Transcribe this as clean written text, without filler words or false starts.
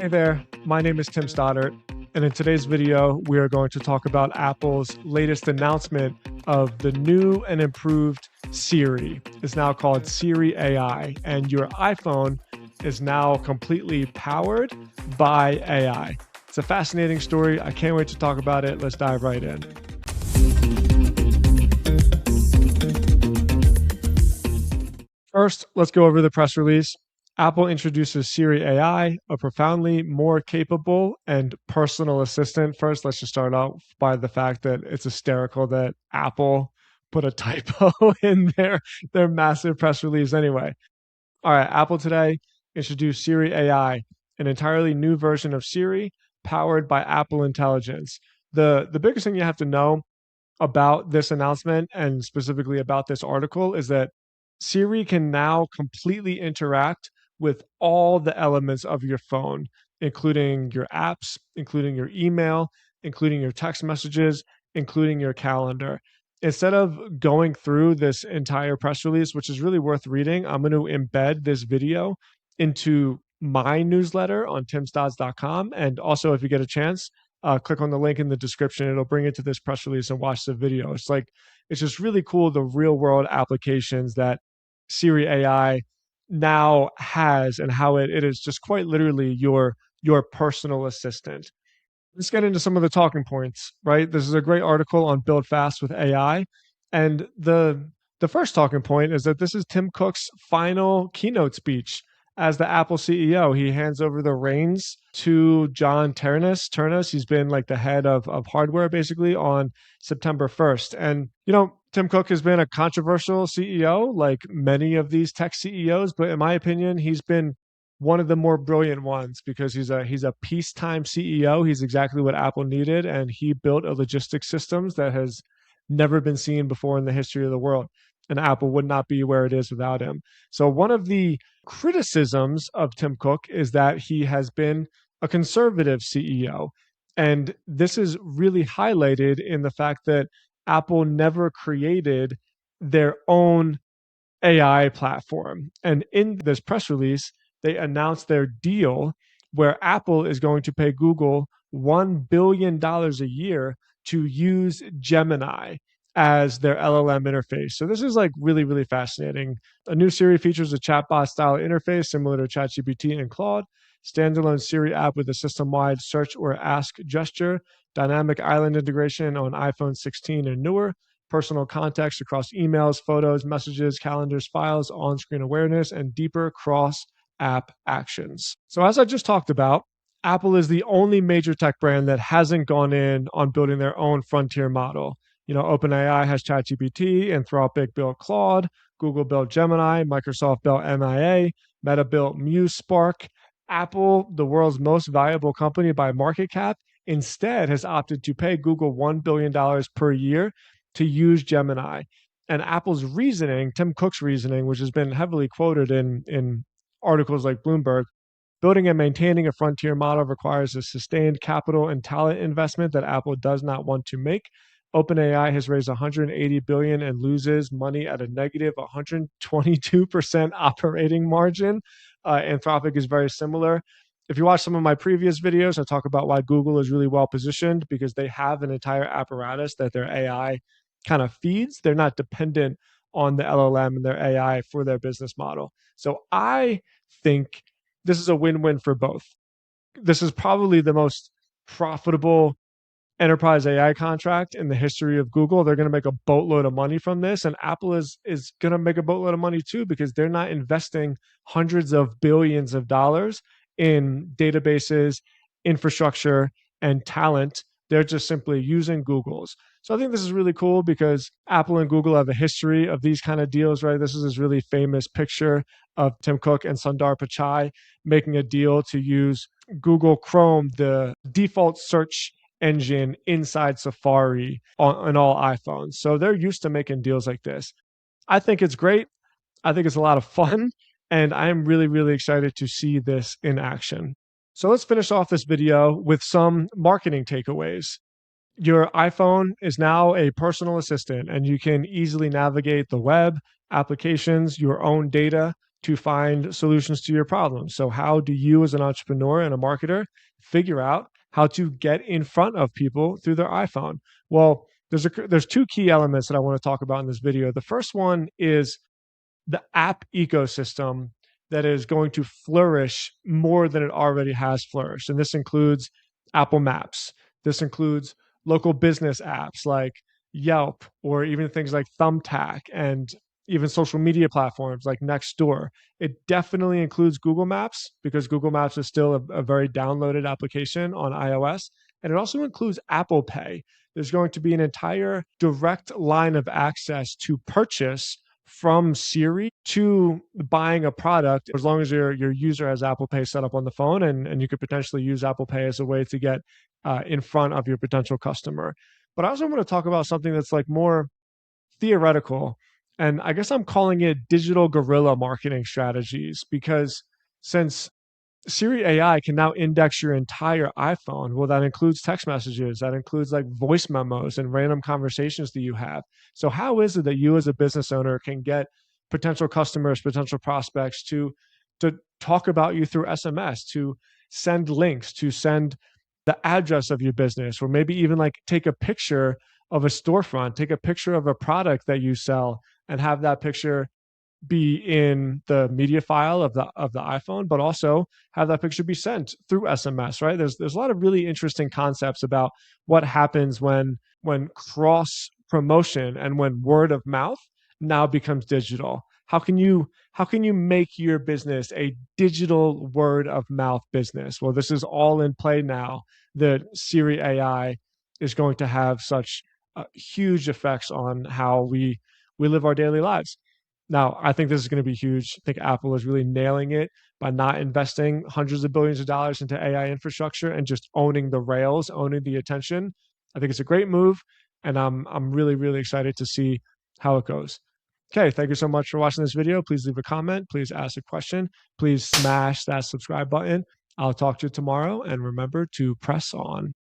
Hey there, my name is Tim Stoddart, and in today's video, we are going to talk about Apple's latest announcement of the new and improved Siri. It's now called Siri AI, and your iPhone is now completely powered by AI. It's a fascinating story. I can't wait to talk about it. Let's dive right in. First, let's go over the press release. Apple introduces Siri AI, a profoundly more capable and personal assistant. First, let's just start out by the fact that it's hysterical that Apple put a typo in their massive press release anyway. All right, Apple today introduced Siri AI, an entirely new version of Siri powered by Apple Intelligence. The biggest thing you have to know about this announcement and specifically about this article is that Siri can now completely interact with all the elements of your phone, including your apps, including your email, including your text messages, including your calendar. Instead of going through this entire press release, which is really worth reading, I'm going to embed this video into my newsletter on timstodds.com. And also, if you get a chance, click on the link in the description. It'll bring you to this press release and watch the video. It's just really cool, the real world applications that Siri AI now has and how it is just quite literally your personal assistant. Let's get into some of the talking points, right? This is a great article on Build Fast with AI. And the first talking point is that this is Tim Cook's final keynote speech as the Apple CEO. He hands over the reins to John Ternus. He's been like the head of hardware basically on September 1st. And, Tim Cook has been a controversial CEO like many of these tech CEOs, but in my opinion, he's been one of the more brilliant ones because he's a peacetime CEO. He's exactly what Apple needed, and he built a logistics systems that has never been seen before in the history of the world. And Apple would not be where it is without him. So one of the criticisms of Tim Cook is that he has been a conservative CEO. And this is really highlighted in the fact that Apple never created their own AI platform. And in this press release, they announced their deal where Apple is going to pay Google $1 billion a year to use Gemini as their LLM interface. So this is like really, really fascinating. A new Siri features a chatbot style interface similar to ChatGPT and Claude, standalone Siri app with a system-wide search or ask gesture, dynamic island integration on iPhone 16 and newer, personal context across emails, photos, messages, calendars, files, on-screen awareness, and deeper cross-app actions. So as I just talked about, Apple is the only major tech brand that hasn't gone in on building their own frontier model. OpenAI has ChatGPT, Anthropic built Claude, Google built Gemini, Microsoft built MIA, Meta built Muse Spark. Apple, the world's most valuable company by market cap, instead has opted to pay Google $1 billion per year to use Gemini. And Apple's reasoning, Tim Cook's reasoning, which has been heavily quoted in articles like Bloomberg, building and maintaining a frontier model requires a sustained capital and talent investment that Apple does not want to make. OpenAI has raised $180 billion and loses money at a negative 122% operating margin. Anthropic is very similar. If you watch some of my previous videos, I talk about why Google is really well positioned because they have an entire apparatus that their AI kind of feeds. They're not dependent on the LLM and their AI for their business model. So I think this is a win-win for both. This is probably the most profitable enterprise AI contract in the history of Google. They're going to make a boatload of money from this, and Apple is going to make a boatload of money too because they're not investing hundreds of billions of dollars in databases, infrastructure, and talent. They're just simply using Google's. So I think this is really cool because Apple and Google have a history of these kind of deals, right? This is this really famous picture of Tim Cook and Sundar Pichai making a deal to use Google Chrome, the default search engine inside Safari on all iPhones. So they're used to making deals like this. I think it's great. I think it's a lot of fun. And I'm really, really excited to see this in action. So let's finish off this video with some marketing takeaways. Your iPhone is now a personal assistant, and you can easily navigate the web, applications, your own data to find solutions to your problems. So how do you as an entrepreneur and a marketer figure out how to get in front of people through their iPhone? Well, there's two key elements that I want to talk about in this video. The first one is the app ecosystem that is going to flourish more than it already has flourished. And this includes Apple Maps. This includes local business apps like Yelp, or even things like Thumbtack, and even social media platforms like Nextdoor. It definitely includes Google Maps, because Google Maps is still a very downloaded application on iOS. And it also includes Apple Pay. There's going to be an entire direct line of access to purchase from Siri to buying a product, as long as your user has Apple Pay set up on the phone, and you could potentially use Apple Pay as a way to get in front of your potential customer. But I also want to talk about something that's like more theoretical, and I guess I'm calling it digital guerrilla marketing strategies, because since Siri AI can now index your entire iPhone. Well, that includes text messages, that includes like voice memos and random conversations that you have. So, how is it that you, as a business owner, can get potential customers, potential prospects to talk about you through SMS, to send links, to send the address of your business, or maybe even like take a picture of a storefront, take a picture of a product that you sell, and have that picture be in the media file of the iPhone, but also have that picture be sent through SMS, right? There's a lot of really interesting concepts about what happens when cross promotion and when word of mouth now becomes digital. How can you make your business a digital word of mouth business? Well, this is all in play now that Siri AI is going to have such huge effects on how we live our daily lives. Now, I think this is going to be huge. I think Apple is really nailing it by not investing hundreds of billions of dollars into AI infrastructure and just owning the rails, owning the attention. I think it's a great move, and I'm really, really excited to see how it goes. Okay, thank you so much for watching this video. Please leave a comment. Please ask a question. Please smash that subscribe button. I'll talk to you tomorrow, and remember to press on.